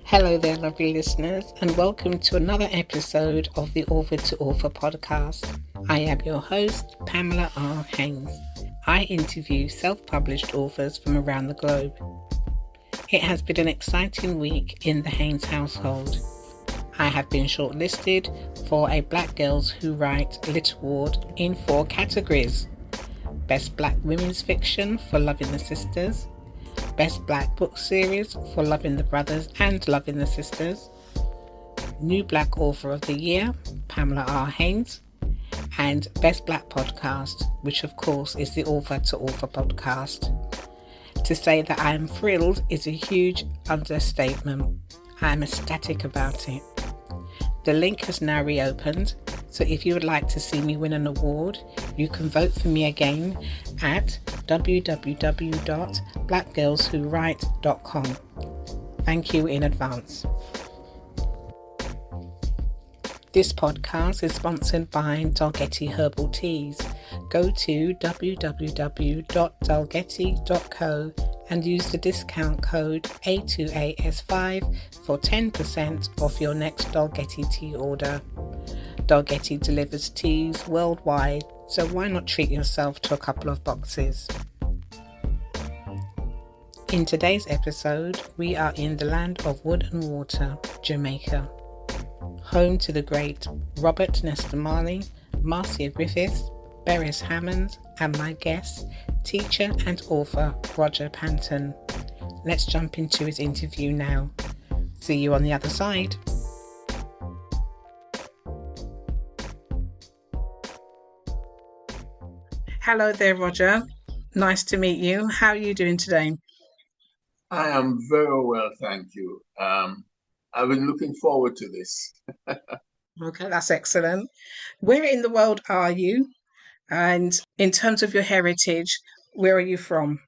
Hello there, lovely listeners, and welcome to another episode of the Author to Author podcast. I am your host, Pamela R Haynes. I interview self-published authors from around the globe. It has been an exciting week in the Haynes household. I have been shortlisted for a Black Girls Who Write Lit Award in 4 categories. Best Black Women's Fiction for Loving the Sisters, Best Black Book Series for Loving the Brothers and Loving the Sisters, New Black Author of the Year, Pamela R Haynes, and Best Black Podcast, which of course is the Author to Author podcast. To say that I am thrilled is a huge understatement. I am ecstatic about it. The link has now reopened, so if you would like to see me win an award, you can vote for me again at www.blackgirlswhowrite.com. Thank you in advance. This podcast is sponsored by Dalgety Herbal Teas. Go to www.dalgety.co and use the discount code A2AS5 for 10% off your next Dalgety tea order. Dalgety delivers teas worldwide, so why not treat yourself to a couple of boxes? In today's episode, we are in the land of wood and water, Jamaica, home to the great Robert Nesta Marley, Marcia Griffiths, Beres Hammond, and my guest, teacher and author Roger Panton. Let's jump into his interview now. See you on the other side. Hello there, Roger. Nice to meet you. How are you doing today? I am very well, thank you. I've been looking forward to this. Okay, that's excellent. Where in the world are you? And in terms of your heritage, where are you from?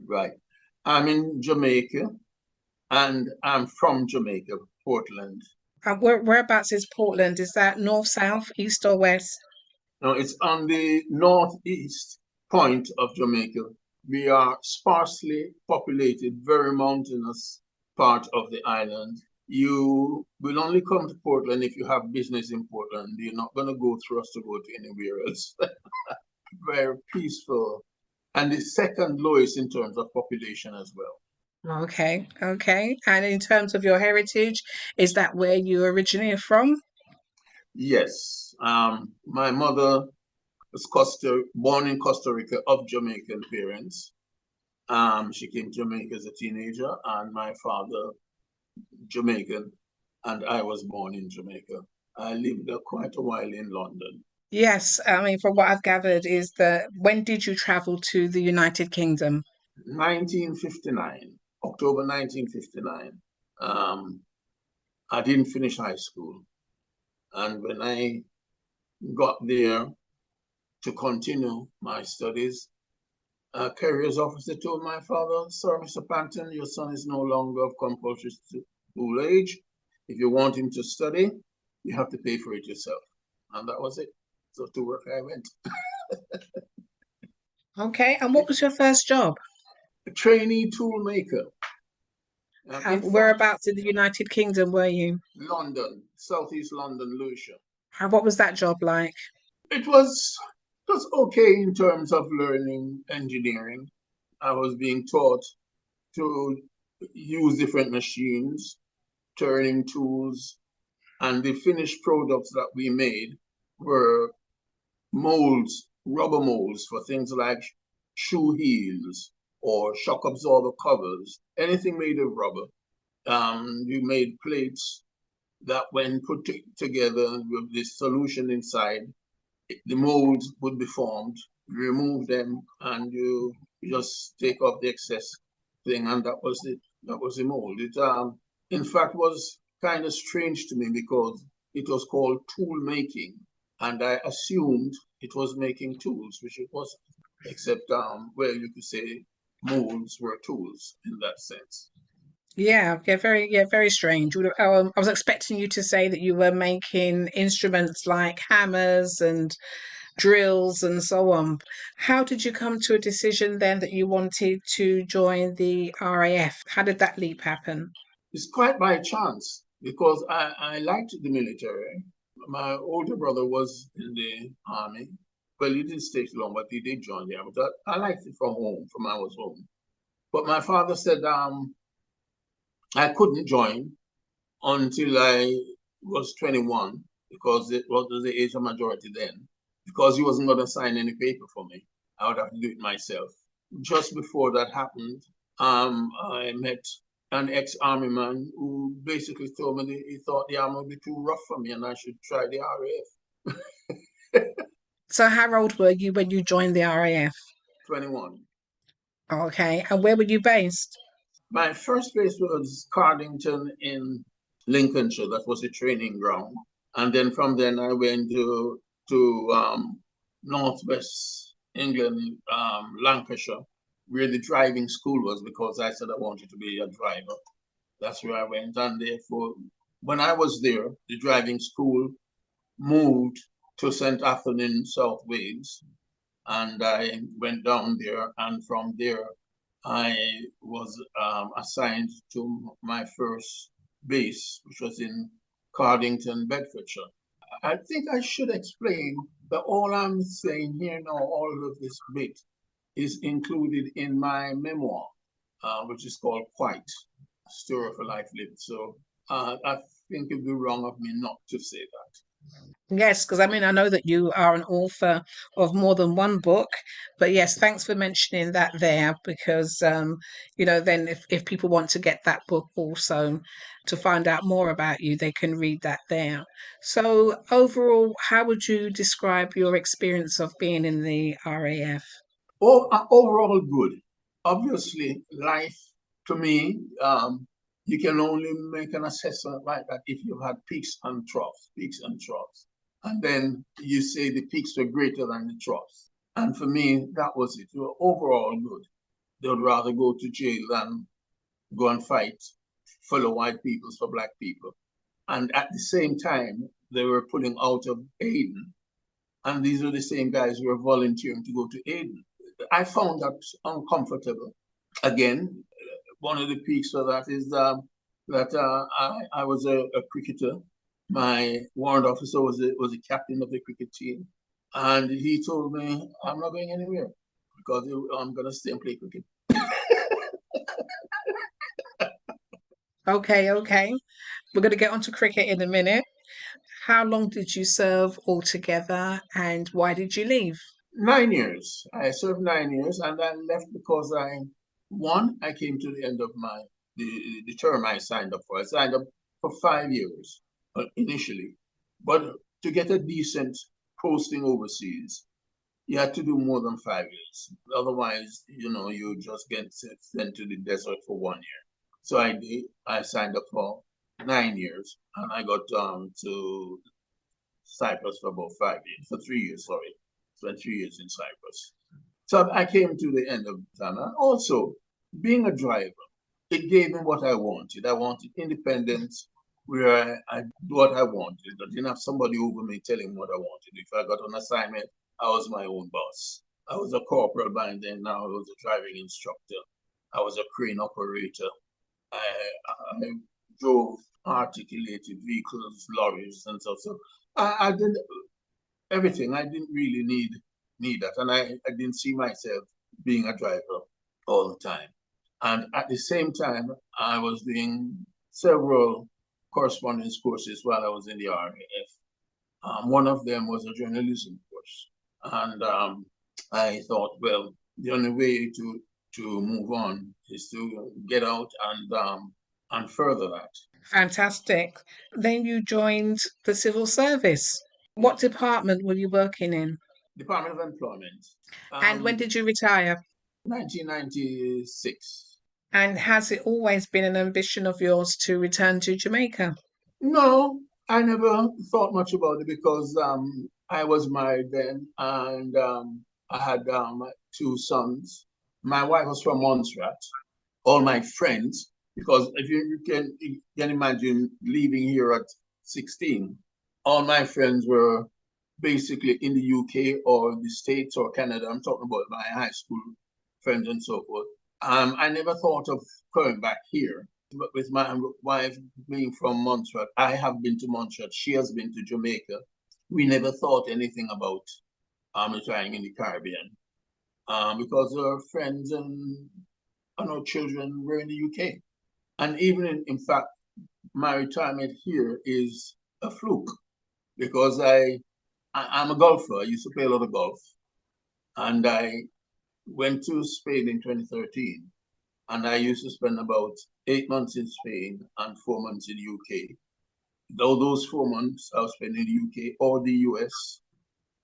Right. I'm in Jamaica, and I'm from Jamaica, Portland. And whereabouts is Portland? Is that north, south, east, or west? Now, it's on the northeast point of Jamaica. We are sparsely populated, very mountainous part of the island. You will only come to Portland if you have business in Portland. You're not going to go through us to go to anywhere else. Very peaceful, and the second lowest in terms of population as well. Okay. And in terms of your heritage, is that where you originally are from? Yes, my mother was born in Costa Rica of Jamaican parents. She came to Jamaica as a teenager, and my father Jamaican, and I was born in Jamaica. I lived quite a while in London. Yes, I mean, from what I've gathered, is that when did you travel to the United Kingdom? 1959, October 1959. I didn't finish high school. And when I got there to continue my studies, a careers officer told my father, "Sir, Mr. Panton, your son is no longer of compulsory school age. If you want him to study, you have to pay for it yourself." And that was it. So to work I went. Okay, and what was your first job? A trainee tool maker. And whereabouts in the United Kingdom were you? London, Southeast London, Lewisham. And what was that job like? It was okay in terms of learning engineering. I was being taught to use different machines, turning tools, and the finished products that we made were molds, rubber molds for things like shoe heels or shock absorber covers, anything made of rubber. We made plates that when put together with this solution inside, the molds would be formed. You remove them and you just take off the excess thing, and that was it. That was the mold. It in fact was kind of strange to me because it was called tool making, and I assumed it was making tools, which it wasn't, except where you could say molds were tools in that sense. Yeah, very strange. I was expecting you to say that you were making instruments like hammers and drills and so on. How did you come to a decision then that you wanted to join the RAF? How did that leap happen? It's quite by chance because I liked the military. My older brother was in the army. Well, he didn't stay too long, but he did join the army. But I liked it from home, from I was home. But my father said I couldn't join until I was 21 because it was the age of majority then. Because he wasn't going to sign any paper for me, I would have to do it myself. Just before that happened, I met an ex-army man who basically told me that he thought the army would be too rough for me and I should try the RAF. So how old were you when you joined the RAF? 21. Okay, and where were you based? My first place was Cardington in Lincolnshire. That was the training ground. And then from then I went to Northwest England, Lancashire, where the driving school was because I said I wanted to be a driver. That's where I went. And therefore, when I was there, the driving school moved to St. Athan in South Wales. And I went down there. And from there, I was assigned to my first base, which was in Cardington, Bedfordshire. I think I should explain that all I'm saying here now, all of this bit, is included in my memoir, which is called Quite, A Story of a Life Lived. So I think it would be wrong of me not to say that. Yes, because I mean, I know that you are an author of more than one book, but yes, thanks for mentioning that there because, then if people want to get that book also to find out more about you, they can read that there. So, overall, how would you describe your experience of being in the RAF? Overall good. Obviously, life to me, you can only make an assessment like that if you've had peaks and troughs, peaks and troughs. And then you say the peaks were greater than the troughs. And for me, that was it. Overall good. They would rather go to jail than go and fight fellow white peoples for black people. And at the same time, they were pulling out of Aden. And these are the same guys who were volunteering to go to Aden. I found that uncomfortable. Again, one of the peaks of that is that I was a cricketer. My warrant officer was a captain of the cricket team. And he told me, I'm not going anywhere because I'm going to stay and play cricket. Okay, okay. We're going to get onto cricket in a minute. How long did you serve altogether and why did you leave? 9 years. I served 9 years and I left because I came to the end of the term I signed up for. I signed up for 5 years initially, but to get a decent posting overseas, you had to do more than 5 years. Otherwise, you just get sent to the desert for 1 year. So I did. I signed up for 9 years and I got to Cyprus for about 5 years, for 3 years, sorry. Spent 3 years in Cyprus. So I came to the end of the time. And also, being a driver, it gave me what I wanted. I wanted independence where I do what I wanted. I didn't have somebody over me telling me what I wanted. If I got an assignment, I was my own boss. I was a corporal by then, now I was a driving instructor. I was a crane operator. I drove articulated vehicles, lorries, and so. So I did everything. I didn't really need that, and I didn't see myself being a driver all the time. And at the same time, I was doing several correspondence courses while I was in the RAF. One of them was a journalism course, and I thought, well, the only way to move on is to get out and further that. Fantastic. Then you joined the civil service. What department were you working in? Department of Employment, And when did you retire? 1996. And has it always been an ambition of yours to return to Jamaica? No, I never thought much about it because I was married then and I had two sons. My wife was from Montserrat. All my friends, because if you can imagine leaving here at 16, all my friends were basically in the UK or the States or Canada. I'm talking about my high school friends and so forth. I never thought of coming back here. with my wife being from Montreal, I have been to Montreal. She has been to Jamaica. We never thought anything about retiring in the Caribbean because our friends and our children were in the UK. And even in fact, my retirement here is a fluke because I'm a golfer. I used to play a lot of golf. And I went to Spain in 2013. And I used to spend about 8 months in Spain and 4 months in the UK. Though those 4 months I was spending in the UK or the US.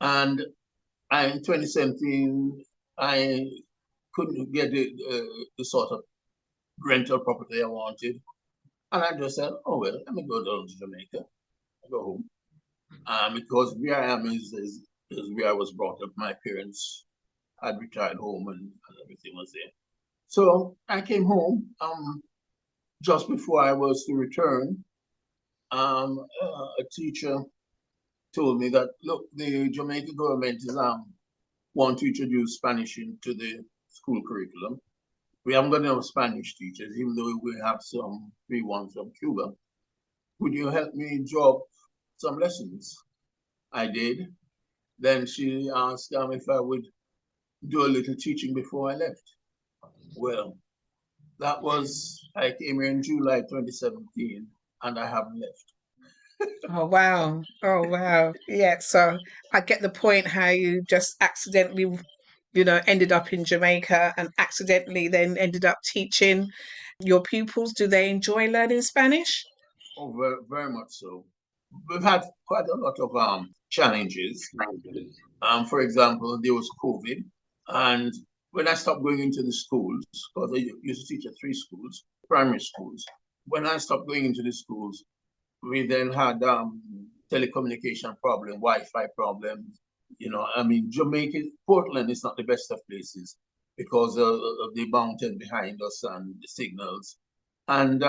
And in 2017, I couldn't get the sort of rental property I wanted. And I just said, oh, well, let me go down to Jamaica. I go home. Because where I am is where I was brought up. My parents had retired home and everything was there. So I came home just before I was to return. A teacher told me that, look, the Jamaican government is want to introduce Spanish into the school curriculum. We haven't got enough Spanish teachers, even though we have some free ones from Cuba. Would you help me drop some lessons? I did. Then she asked if I would do a little teaching before I left. Well, I came here in July 2017 and I haven't left. Oh wow. Oh wow. Yeah, so I get the point how you just accidentally, ended up in Jamaica and accidentally then ended up teaching your pupils. Do they enjoy learning Spanish? Oh, very, very much so. We've had quite a lot of challenges. For example, there was COVID, and when I stopped going into the schools, because I used to teach at 3 schools, primary schools. When I stopped going into the schools, we then had telecommunication problem, Wi-Fi problems. Jamaica, Portland is not the best of places because of the mountain behind us and the signals. And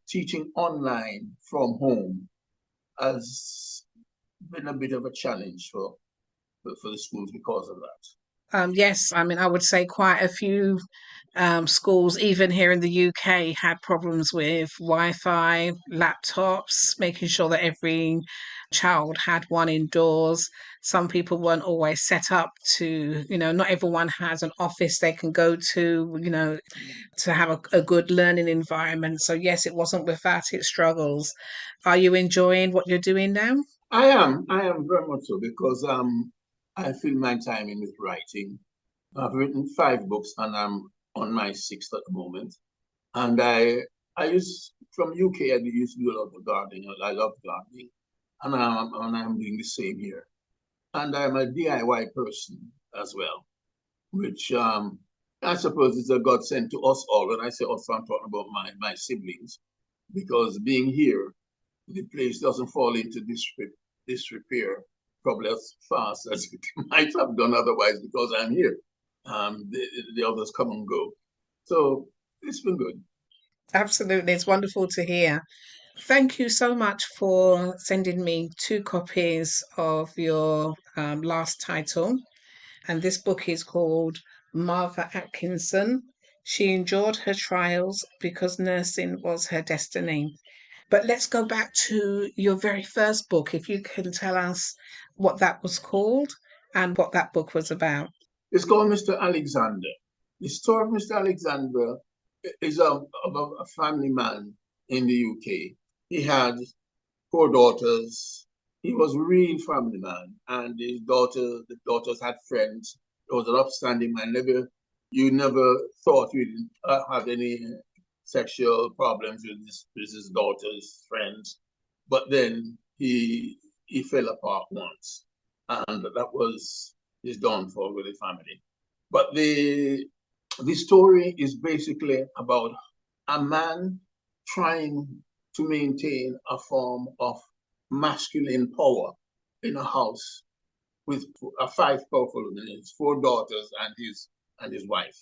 teaching online from home has been a bit of a challenge for the schools because of that. Yes, I mean, I would say quite a few schools, even here in the UK, had problems with Wi-Fi, laptops, making sure that every child had one indoors. Some people weren't always set up to, not everyone has an office they can go to, to have a good learning environment. So yes, it wasn't without its struggles. Are you enjoying what you're doing now? I am very much so because I fill my time in with writing. I've written 5 books and I'm on my 6th at the moment. And I used from UK. I used to do a lot of gardening. I love gardening, and I'm doing the same here. And I'm a DIY person as well, which I suppose is a godsend to us all. When I say us, I'm talking about my siblings, because being here, the place doesn't fall into disrepair probably as fast as it might have done otherwise because I'm here. The others come and go. So it's been good. Absolutely. It's wonderful to hear. Thank you so much for sending me 2 copies of your last title. And this book is called Martha Atkinson. She endured her trials because nursing was her destiny. But let's go back to your very first book. If you can tell us what that was called and what that book was about. It's called Mr. Alexander. The story of Mr. Alexander is about a family man in the UK. He had 4 daughters. He was a real family man, and the daughters had friends. He was an upstanding man. You never thought you'd have any sexual problems with his daughter's friends, but then he fell apart once, and that was his downfall with the family. But the story is basically about a man trying to maintain a form of masculine power in a house with 5 powerful women, his 4 daughters and his wife,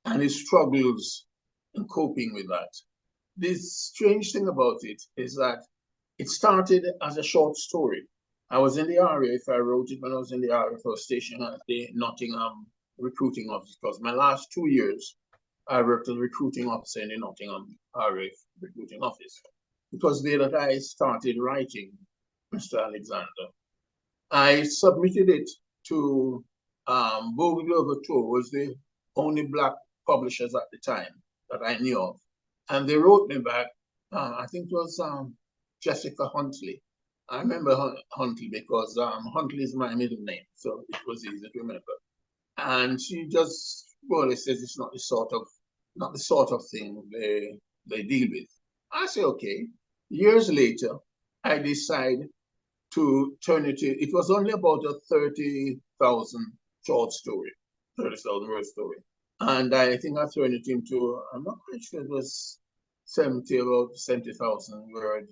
and his struggles in coping with that. The strange thing about it is that it started as a short story. I was in the RAF. I wrote it when I was in the RAF. I was stationed at the Nottingham recruiting office because my last 2 years I worked as a recruiting officer in the Nottingham RAF recruiting office. It was there that I started writing Mr. Alexander. I submitted it to Bogle Glover Tour, was the only Black publishers at the time that I knew of. And they wrote me back, I think it was Jessica Huntley. I remember Huntley because Huntley is my middle name, so it was easy to remember. And she just says it's not the sort of thing they deal with. I say, okay. Years later, I decide to turn it was only about a 30,000 short story, 30,000 word story. And I think I turned it into, I'm not quite sure it was about 70,000 word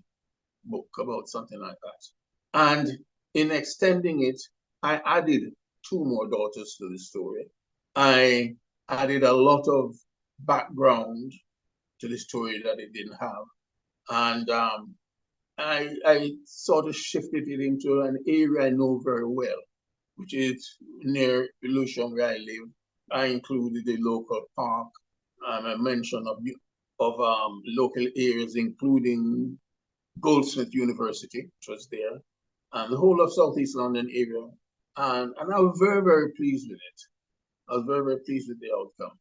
book, about something like that. And in extending it, I added two more daughters to the story. I added a lot of background to the story that it didn't have. And I sort of shifted it into an area I know very well, which is near Lucian where I live. I included a local park, a mention of local areas, including Goldsmith University, which was there, and the whole of Southeast London area. And I was very, very pleased with it. I was very, very pleased with the outcome.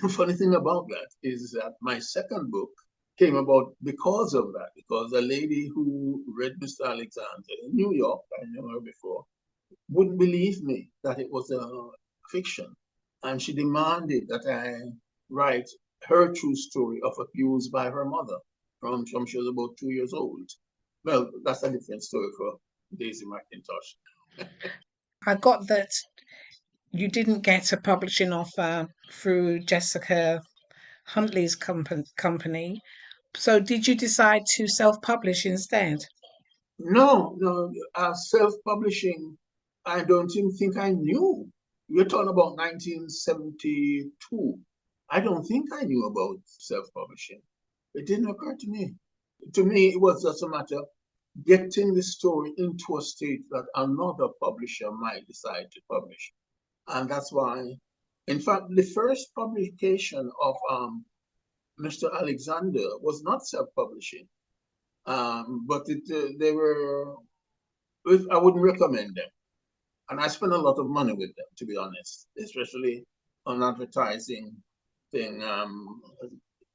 The funny thing about that is that my second book came about because of that, because a lady who read Mr. Alexander in New York, I knew her before, wouldn't believe me that it was a fiction. And she demanded that I write her true story of abuse by her mother from she was about 2 years old. Well, that's a different story for Daisy McIntosh. I got that you didn't get a publishing offer through Jessica Huntley's company. So did you decide to self-publish instead? No, self-publishing, I don't even think I knew. We're talking about 1972. I don't think I knew about self-publishing. It didn't occur to me. To me, it was just a matter of getting the story into a state that another publisher might decide to publish. And that's why, in fact, the first publication of Mr. Alexander was not self-publishing, but they were, I wouldn't recommend them. And I spent a lot of money with them, to be honest, especially on advertising thing.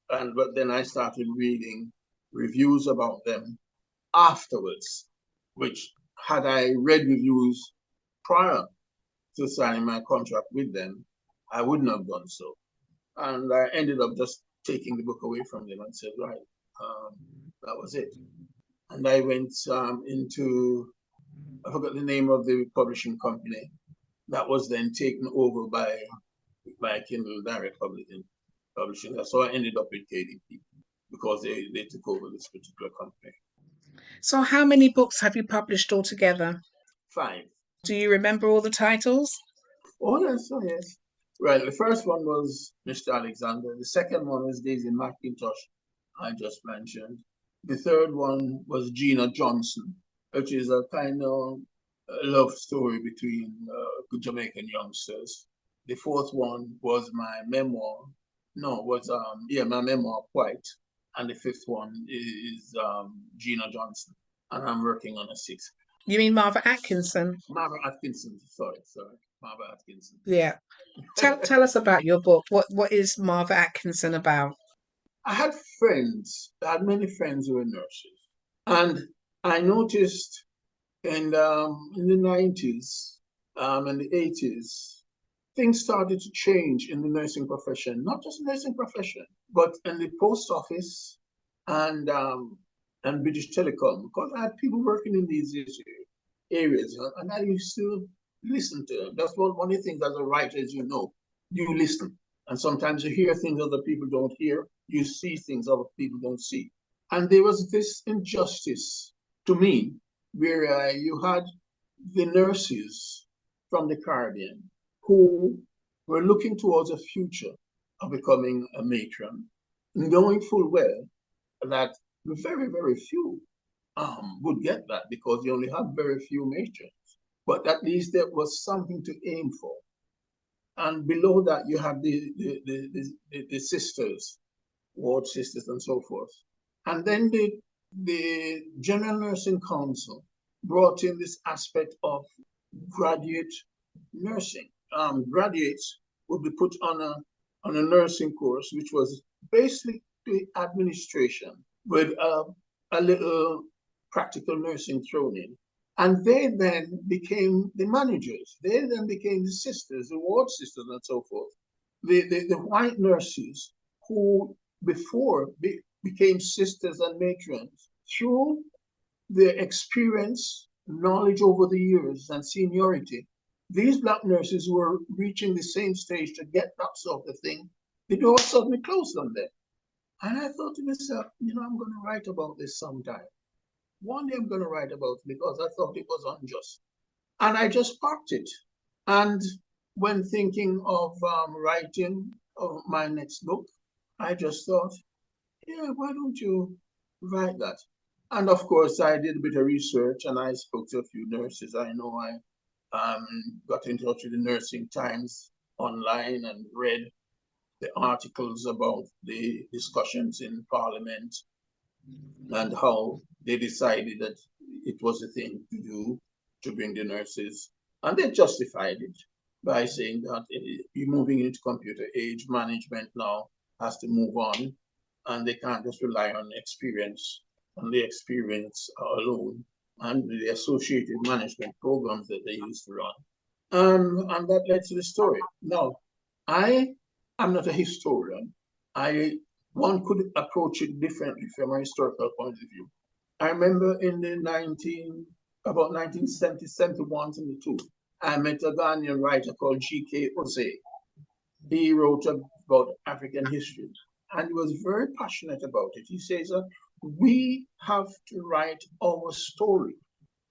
But then I started reading reviews about them afterwards, which had I read reviews prior to signing my contract with them, I wouldn't have done so. And I ended up just taking the book away from them and said, right, that was it. And I went into, I forgot the name of the publishing company that was then taken over by Kindle Direct Publishing. So I ended up with KDP because they took over this particular company. So how many books have you published altogether? 5. Do you remember all the titles? Oh, yes, oh, yes. Right, the first one was Mr. Alexander. The second one was Daisy McIntosh, I just mentioned. The third one was Gina Johnson, which is a kind of love story between Jamaican youngsters. The fourth one was my memoir. My memoir, White. And the fifth one is Gina Johnson. And I'm working on a sixth. You mean Marva Atkinson? Marva Atkinson, sorry. Marva Atkinson. Yeah. Tell us about your book. What is Marva Atkinson about? I had many friends who were nurses. And I noticed in the 90s and the 80s, things started to change in the nursing profession, not just nursing profession, but in the post office and British Telecom, because I had people working in these areas, and I used to listen to them. That's one of the things as a writer, as you know, you listen. And sometimes you hear things other people don't hear, you see things other people don't see. And there was this injustice to me, where you had the nurses from the Caribbean who were looking towards a future of becoming a matron, knowing full well that very, very few would get that because you only have very few matrons. But at least there was something to aim for. And below that, you have the sisters, ward sisters, and so forth. And then the General Nursing Council brought in this aspect of graduate nursing. Graduates would be put on a nursing course, which was basically administration with a little practical nursing thrown in. And they then became the managers. They then became the sisters, the ward sisters, and so forth. The white nurses who before became sisters and matrons through their experience, knowledge over the years, and seniority. These black nurses were reaching the same stage to get that sort of thing. The door suddenly closed on them. And I thought to myself, I'm going to write about this sometime. One day I'm going to write about it because I thought it was unjust. And I just parked it. And when thinking of writing my next book, I just thought, yeah, why don't you write that? And of course, I did a bit of research and I spoke to a few nurses. I know I got in touch with the Nursing Times online and read the articles about the discussions in Parliament and how they decided that it was a thing to do to bring the nurses. And they justified it by saying that you're moving into computer age, management now has to move on, and they can't just rely on the experience alone, and the associated management programs that they used to run. And that led to the story. Now, I am not a historian. One could approach it differently from a historical point of view. I remember in the about 1970, 71, 72, I met a Ghanaian writer called G.K. Ose. He wrote about African history, and he was very passionate about it. He says that we have to write our story.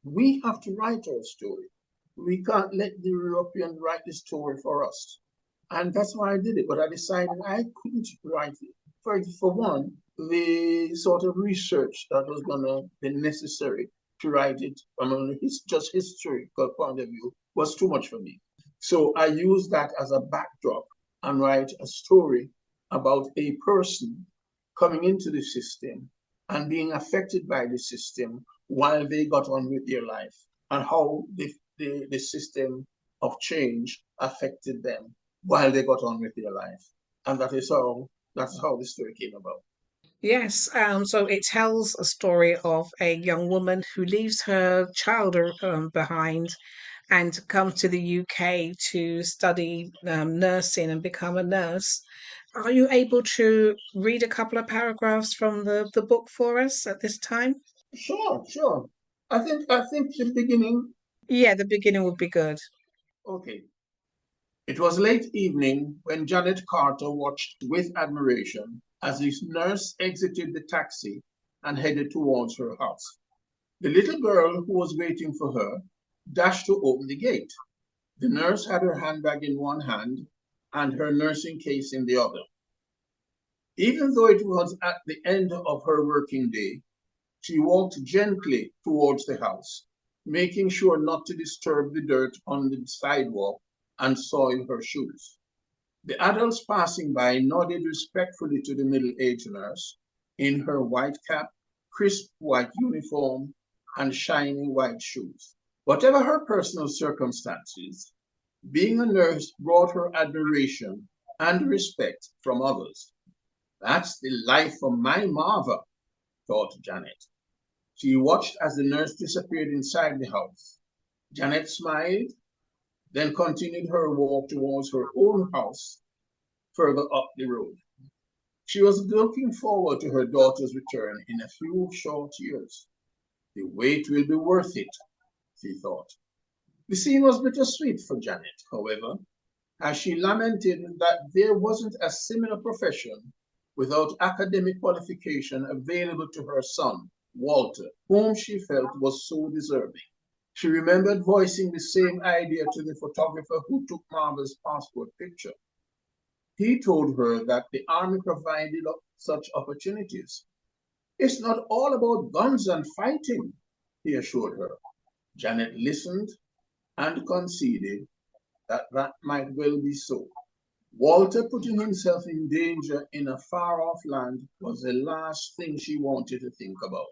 We have to write our story. We can't let the European write the story for us. And that's why I did it. But I decided I couldn't write it. For one, the sort of research that was going to be necessary to write it from a just historical point of view was too much for me. So I used that as a backdrop and write a story about a person coming into the system and being affected by the system while they got on with their life, and how the system of change affected them while they got on with their life. And that's how the story came about. Yes, so it tells a story of a young woman who leaves her child behind and comes to the UK to study nursing and become a nurse. Are you able to read a couple of paragraphs from the book for us at this time? Sure, sure. I think the beginning. Yeah, the beginning would be good. Okay. It was late evening when Janet Carter watched with admiration as his nurse exited the taxi and headed towards her house. The little girl who was waiting for her dashed to open the gate. The nurse had her handbag in one hand and her nursing case in the other. Even though it was at the end of her working day, she walked gently towards the house, making sure not to disturb the dirt on the sidewalk and soil her shoes. The adults passing by nodded respectfully to the middle-aged nurse in her white cap, crisp white uniform, and shiny white shoes. Whatever her personal circumstances, being a nurse brought her admiration and respect from others. That's the life of my Marva, thought Janet. She watched as the nurse disappeared inside the house. Janet smiled, then continued her walk towards her own house further up the road. She was looking forward to her daughter's return in a few short years. The wait will be worth it, she thought. The scene was bittersweet for Janet, however, as she lamented that there wasn't a similar profession without academic qualification available to her son, Walter, whom she felt was so deserving. She remembered voicing the same idea to the photographer who took Marva's passport picture. He told her that the army provided such opportunities. It's not all about guns and fighting, he assured her. Janet listened and conceded that that might well be so. Walter putting himself in danger in a far-off land was the last thing she wanted to think about.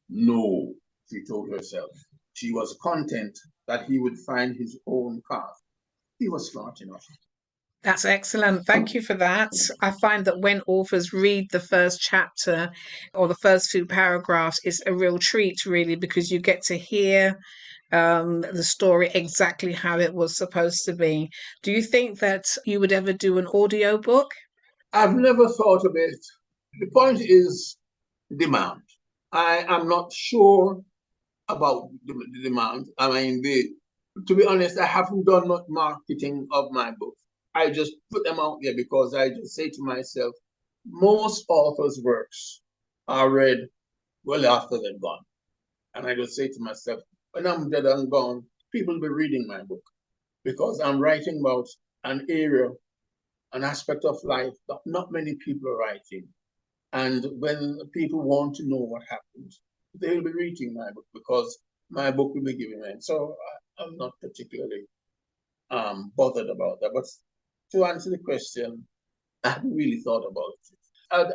No, she told herself. She was content that he would find his own path. He was smart enough. That's excellent. Thank you for that. I find that when authors read the first chapter or the first few paragraphs, it's a real treat, really, because you get to hear the story exactly how it was supposed to be. Do you think that you would ever do an audio book? I've never thought of it. The point is demand. I am not sure about the demand. I mean, to be honest, I haven't done much marketing of my books. I just put them out there because I just say to myself, most authors' works are read well after they're gone. And I just say to myself, when I'm dead and gone, people will be reading my book because I'm writing about an area, an aspect of life that not many people are writing. And when people want to know what happened, they'll be reading my book because my book will be given in. So I'm not particularly bothered about that. But to answer the question, I haven't really thought about it. I'd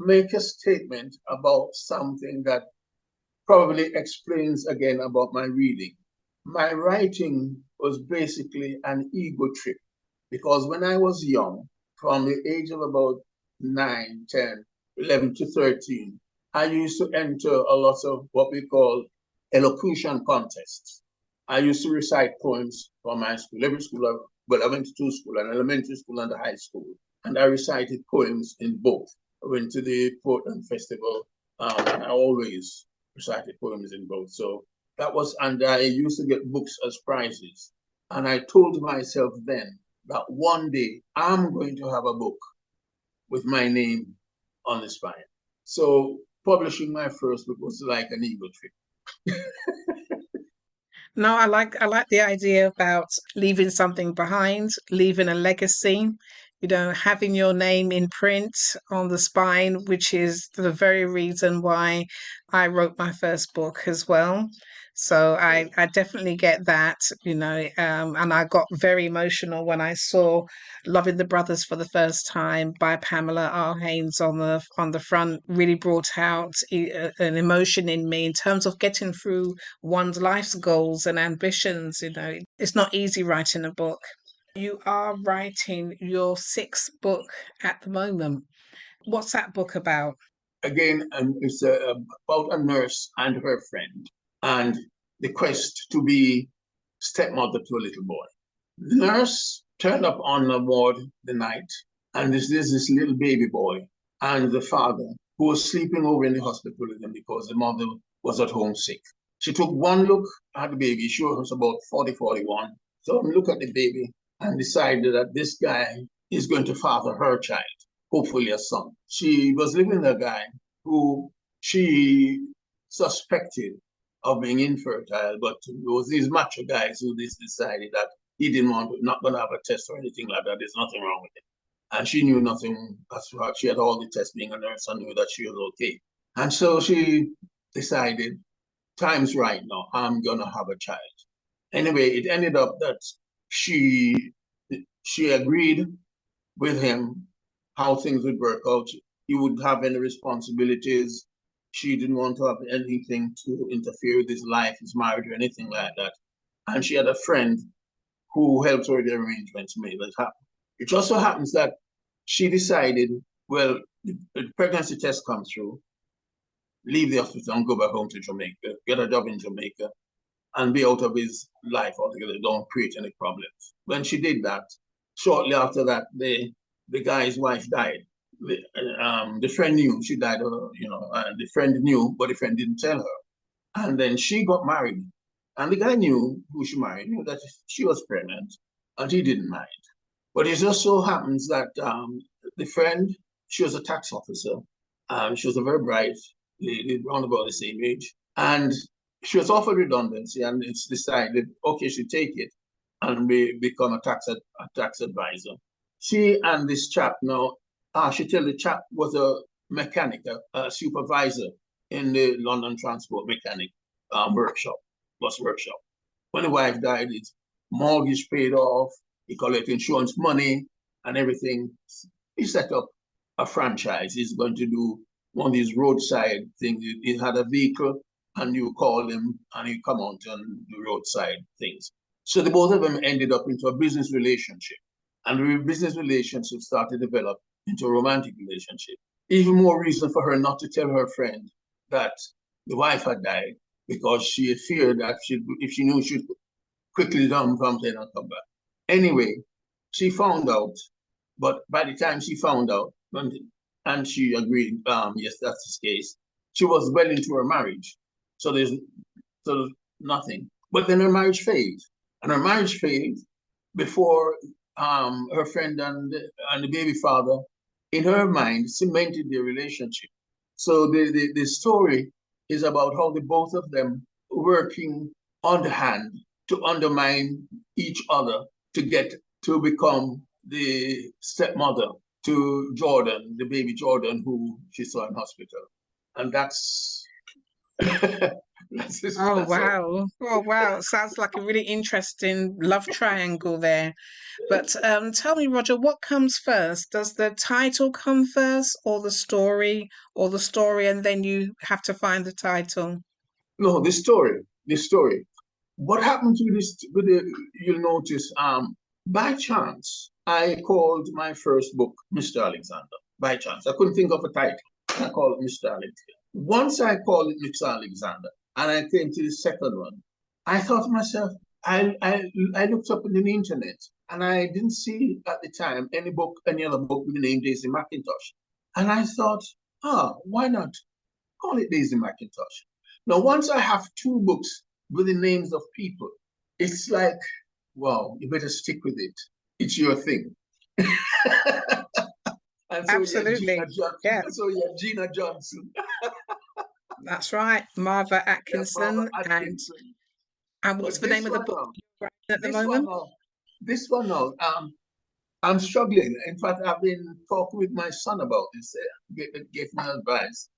make a statement about something that probably explains again about my reading. My writing was basically an ego trip because when I was young, from the age of about 9, 10, 11 to 13, I used to enter a lot of what we call elocution contests. I used to recite poems from my school. Every school, I went to two schools, an elementary school and a high school. And I recited poems in both. I went to the Portland Festival. I always recited poems in both. So that was, and I used to get books as prizes. And I told myself then that one day I'm going to have a book with my name on the spine. So publishing my first book was like an ego trip. No, I like the idea about leaving something behind, leaving a legacy, having your name in print on the spine, which is the very reason why I wrote my first book as well. So I definitely get that, and I got very emotional when I saw Loving the Brothers for the first time by Pamela R Haynes on the front. Really brought out an emotion in me in terms of getting through one's life's goals and ambitions. It's not easy writing a book. You are writing your sixth book at the moment. What's that book about? Again, it's about a nurse and her friend and the quest to be stepmother to a little boy. The nurse turned up on the ward the night, and there's this little baby boy and the father who was sleeping over in the hospital with him because the mother was at home sick. She took one look at the baby. She was about 40, 41. So look at the baby and decided that this guy is going to father her child, hopefully a son. She was living with a guy who she suspected of being infertile, but it was these macho guys who decided that he didn't want to, not going to have a test or anything like that. There's nothing wrong with it. And she knew nothing. That's why she had all the tests being a nurse and knew that she was okay. And so she decided, time's right now. I'm going to have a child. Anyway, it ended up that she agreed with him how things would work out. He wouldn't have any responsibilities. She didn't want to have anything to interfere with his life, his marriage, or anything like that. And she had a friend who helped her with the arrangements to make that happen. It just so happens that she decided, well, the pregnancy test comes through, leave the hospital and go back home to Jamaica, get a job in Jamaica, and be out of his life altogether. Don't create any problems. When she did that, shortly after that, the guy's wife died. The friend knew she died, the friend knew, but the friend didn't tell her. And then she got married. And the guy knew who she married, knew that she was pregnant, and he didn't mind. But it just so happens that the friend, she was a tax officer. She was a very bright lady, around about the same age. And she was offered redundancy, and it's decided, okay, she take it and become a tax advisor. She and this chap now, she tell the chap was a mechanic, a supervisor in the London Transport Mechanic workshop, bus workshop. When the wife died, it mortgage paid off, he collected insurance money and everything. He set up a franchise. He's going to do one of these roadside things. He had a vehicle and you call him and he come out and do roadside things. So the both of them ended up into a business relationship. And the business relationship started to develop into a romantic relationship. Even more reason for her not to tell her friend that the wife had died, because she had feared that if she knew, she'd quickly dump something and come back. Anyway, she found out, but by the time she found out, and she agreed, yes, that's the case, she was well into her marriage. So there's nothing. But then her marriage failed. And her marriage failed before her friend and the baby father, in her mind, cemented their relationship. So the story is about how the both of them working underhand to undermine each other to get to become the stepmother to Jordan, the baby Jordan, who she saw in hospital. And that's Oh wow. Oh wow. Sounds like a really interesting love triangle there. But tell me, Roger, what comes first? Does the title come first, or the story, and then you have to find the title? no, the story. The story. What happened to this? You'll notice. By chance, I called my first book Mr. Alexander. By chance, I couldn't think of a title. I called it Mr. Alexander. Once I called it Mr. Alexander, and I came to the second one, I thought to myself, I looked up on the internet, and I didn't see at the time any other book with the name Daisy McIntosh. And I thought, why not call it Daisy McIntosh? Now, once I have two books with the names of people, it's like, wow, you better stick with it. It's your thing. And so Absolutely. Yeah, So you have Gina Johnson. that's right. Marva Yeah, Barbara Atkinson. Atkinson. And what's But the name of the book you're writing at the this one moment? now, this one now, I'm struggling. In fact, I've been talking with my son about this, get my advice.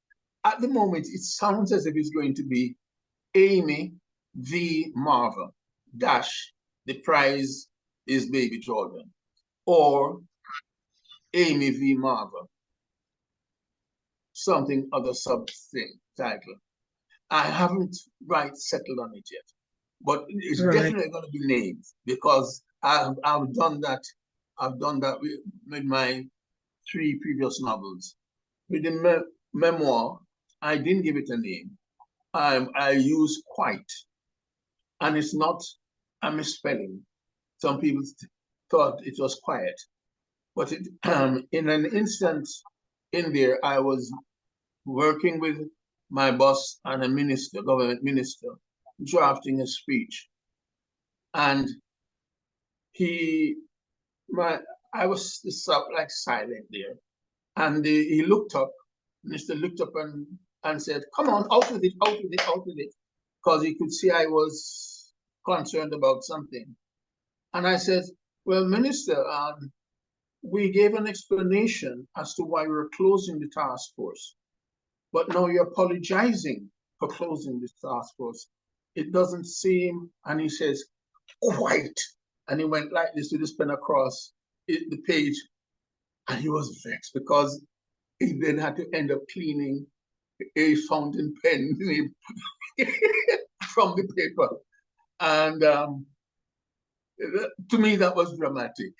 At the moment, it sounds as if it's going to be Amy v. Marva dash the prize is baby Jordan, or Amy v. Marva, something other sub thing title. I haven't right settled on it yet, but it's Right. definitely going to be named because I've done that. I've done that with my three previous novels. With the memoir, I didn't give it a name. I use quite, and it's not a misspelling. Some people thought it was quiet, but in an instance in there, I was working with my boss and a minister, government minister, drafting a speech, and he, my, I was like silent there, and he looked up. Minister looked up and said, "Come on, out with it, out with it, out with it," because he could see I was concerned about something. And I said, "Well, Minister, we gave an explanation as to why we're closing the task force, but now you're apologizing for closing the task force. It doesn't seem," and he says, "Quite." And he went like this with his pen across the page, and he was vexed because he then had to end up cleaning a fountain pen from the paper. And to me, that was dramatic.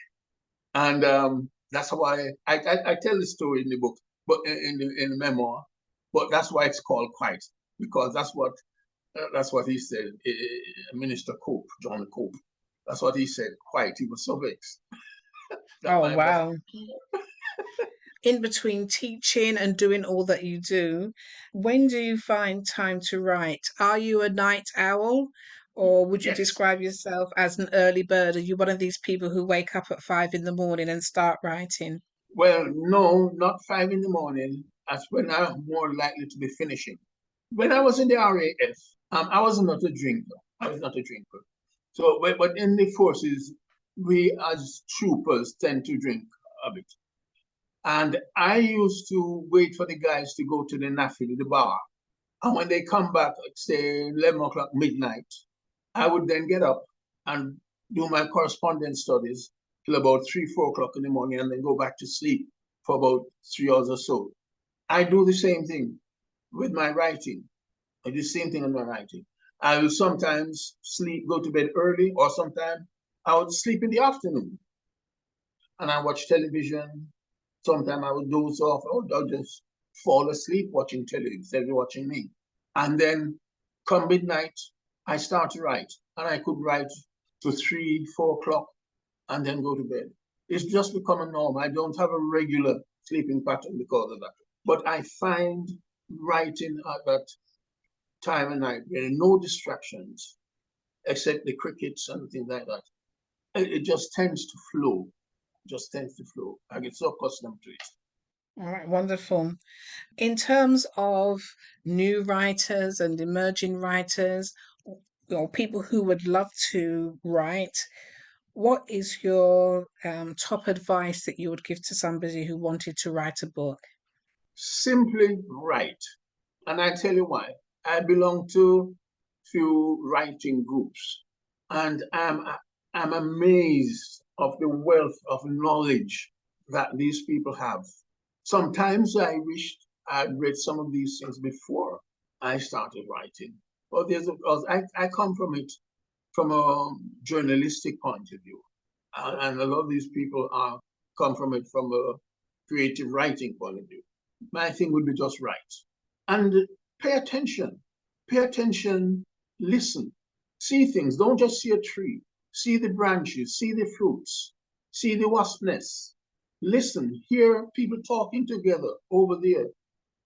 And that's why I tell the story in the book, but in the memoir. But that's why it's called Quite, because that's what he said. Minister Cope, John Cope. That's what he said. Quite. He was so vexed that Oh my boss. wow. In between teaching and doing all that you do, when do you find time to write? Are you a night owl, or would you Yes. describe yourself as an early bird? Are you one of these people who wake up at 5 in the morning and start writing? Well, no, not 5 in the morning. That's when I'm more likely to be finishing. When I was in the RAF, I was not a drinker. I was not a drinker. So, but in the forces, we as troopers tend to drink a bit. And I used to wait for the guys to go to the NAFI, the bar. And when they come back at, say, 11 o'clock midnight, I would then get up and do my correspondence studies till about 3, 4 o'clock in the morning, and then go back to sleep for about 3 hours or so. I do the same thing with my writing. I do the same thing in my writing. I will sometimes sleep, go to bed early, or sometimes I would sleep in the afternoon and I watch television. Sometimes I would doze off, or I'll just fall asleep watching television instead of watching me. And then come midnight, I start to write, and I could write to 3, 4 o'clock and then go to bed. It's just become a norm. I don't have a regular sleeping pattern because of that. But I find writing at that time of night, there are no distractions except the crickets and things like that. It just tends to flow, just tends to flow. I get so accustomed to it. All right, wonderful. In terms of new writers and emerging writers, or people who would love to write, what is your top advice that you would give to somebody who wanted to write a book? Simply write. And I tell you why. I belong to few writing groups, and I'm amazed of the wealth of knowledge that these people have. Sometimes I wished I'd read some of these things before I started writing. But there's because I come from it from a journalistic point of view, and a lot of these people are come from it from a creative writing point of view. My thing would be just write and pay attention. Pay attention, listen, see things. Don't just see a tree. See the branches, see the fruits, see the wasp nests. Listen, hear people talking together over there,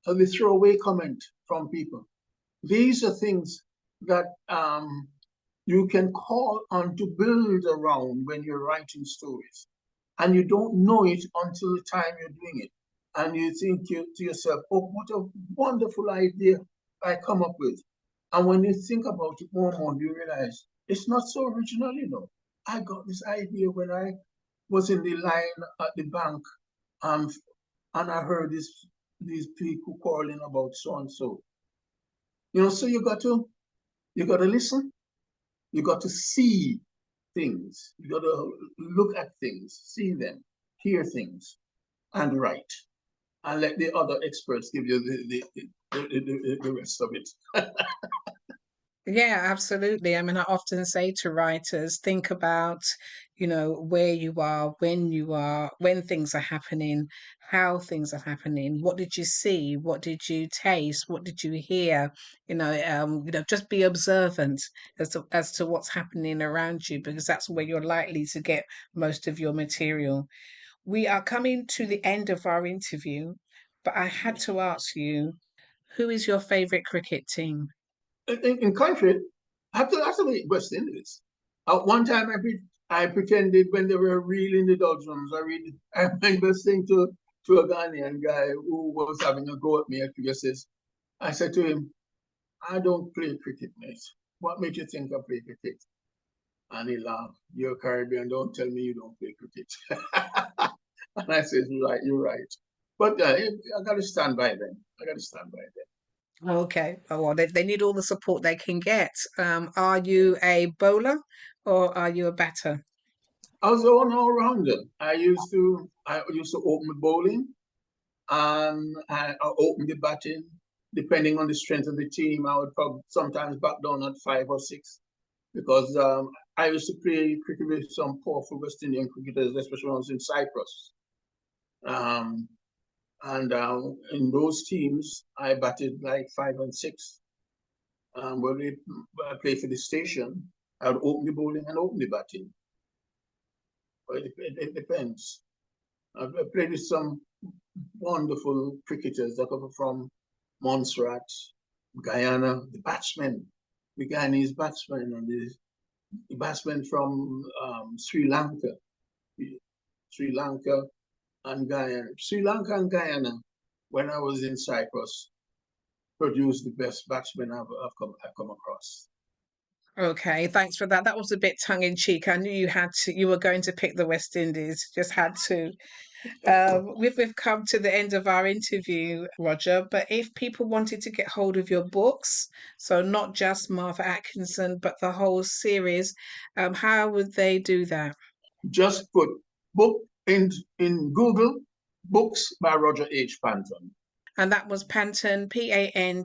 and the throwaway comment from people. These are things that you can call on to build around when you're writing stories. And you don't know it until the time you're doing it. And you think to yourself, oh, what a wonderful idea I come up with. And when you think about it more and more, you realize it's not so original, you know. I got this idea when I was in the line at the bank, um, and I heard these people quarreling about so and so. You know, so you got to listen, you got to see things, you got to look at things, see them, hear things, and write, and let the other experts give you the rest of it. Yeah, absolutely. I mean, I often say to writers, think about, where you are, when things are happening, how things are happening. What did you see? What did you taste? What did you hear? Just be observant as to what's happening around you, because that's where you're likely to get most of your material. We are coming to the end of our interview, but I had to ask you, who is your favorite cricket team? In country, I have to be West Indies. At one time, I pretended when they were reeling the doldrums. I remember saying to a Ghanaian guy who was having a go at me at cricket. I said to him, I don't play cricket, mate. What made you think I play cricket? And he laughed. You're Caribbean. Don't tell me you don't play cricket. And I said, you're right. But I got to stand by them. I got to stand by them. Okay. Oh, well, they need all the support they can get. Are you a bowler or are you a batter? I was an all-rounder. I used to open the bowling, and I open the batting. Depending on the strength of the team, I would probably sometimes back down at 5 or 6 because I used to play cricket with some powerful West Indian cricketers, especially when I was in Cyprus. Um, and in those teams, I batted like 5 and 6. When I played for the station, I would open the bowling and open the batting. But it depends. I've played with some wonderful cricketers that come from Montserrat, Guyana, the Guyanese batsmen, and the batsmen from Sri Lanka, Sri Lanka and Guyana. Sri Lanka and Guyana, when I was in Cyprus, produced the best batsmen I've come across. Okay, thanks for that. That was a bit tongue in cheek. I knew you were going to pick the West Indies. Just had to. We've come to the end of our interview, Roger, but if people wanted to get hold of your books, so not just Martha Atkinson, but the whole series, how would they do that? Just put book in Google, books by Roger H. Panton. And that was Panton, Panton.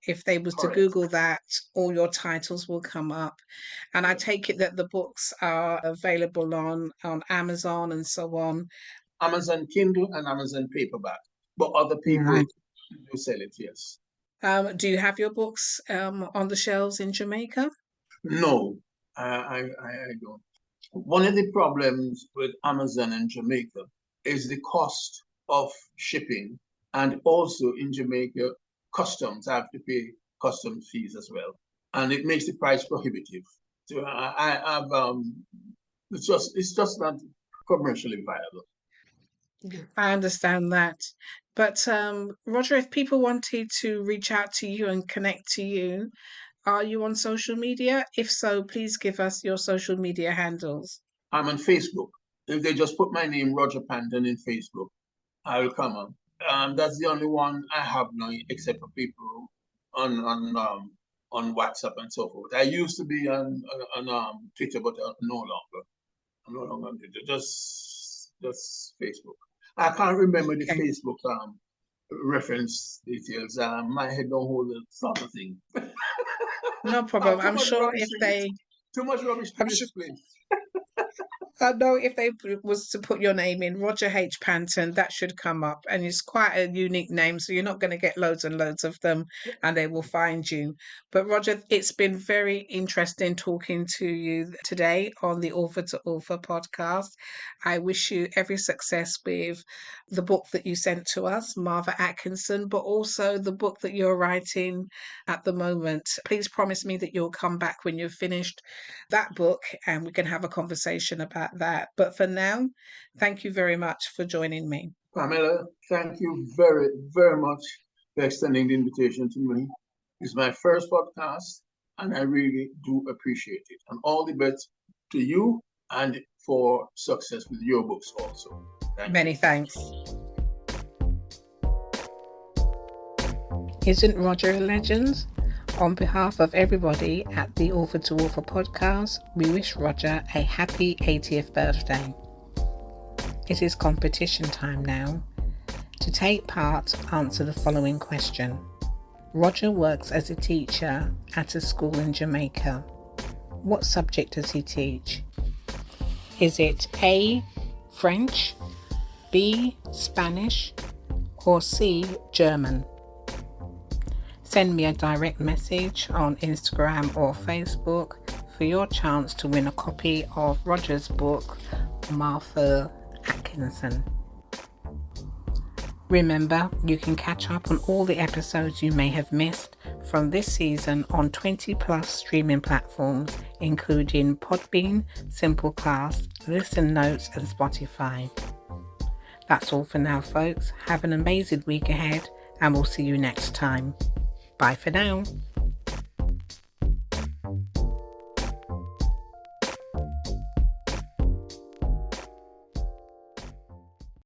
If they was to Correct. Google that, all your titles will come up. And I take it that the books are available on Amazon and so on. Amazon Kindle and Amazon paperback, but other people Right. do sell it, yes. Do you have your books on the shelves in Jamaica? No, I don't. One of the problems with Amazon in Jamaica is the cost of shipping, and also in Jamaica, customs. I have to pay customs fees as well, and it makes the price prohibitive. So I have it's just not commercially viable. I understand that. But Roger, if people wanted to reach out to you and connect to you, are you on social media? If so, please give us your social media handles. I'm on Facebook. If they just put my name, Roger Panton, in Facebook, I will come up. That's the only one I have now, except for people on WhatsApp and so forth. I used to be on Twitter, but no longer. I'm no longer on Twitter. Just Facebook. I can't remember the Okay. Facebook reference details. My head don't hold that sort of thing. No I have problem. too much rubbish in it. Too much rubbish to I'm sure, display. I know if they was to put your name in, Roger H. Panton, that should come up. And it's quite a unique name, so you're not going to get loads and loads of them and they will find you. But Roger, it's been very interesting talking to you today on the Author to Author podcast. I wish you every success with the book that you sent to us, Martha Atkinson, but also the book that you're writing at the moment. Please promise me that you'll come back when you've finished that book and we can have a conversation about that. But for now, thank you very much for joining me. Pamela, thank you very, very much for extending the invitation to me. It's my first podcast, and I really do appreciate it. And all the best to you and for success with your books also. Many thanks. Isn't Roger a legend? On behalf of everybody at the Author to Author podcast, we wish Roger a happy 80th birthday. It is competition time now. To take part, answer the following question. Roger works as a teacher at a school in Jamaica. What subject does he teach? Is it A, French, B, Spanish, or C, German? Send me a direct message on Instagram or Facebook for your chance to win a copy of Roger's book, Martha Atkinson. Remember, you can catch up on all the episodes you may have missed from this season on 20 plus streaming platforms, including Podbean, Simplecast, Listen Notes, and Spotify. That's all for now, folks. Have an amazing week ahead, and we'll see you next time. Bye for now.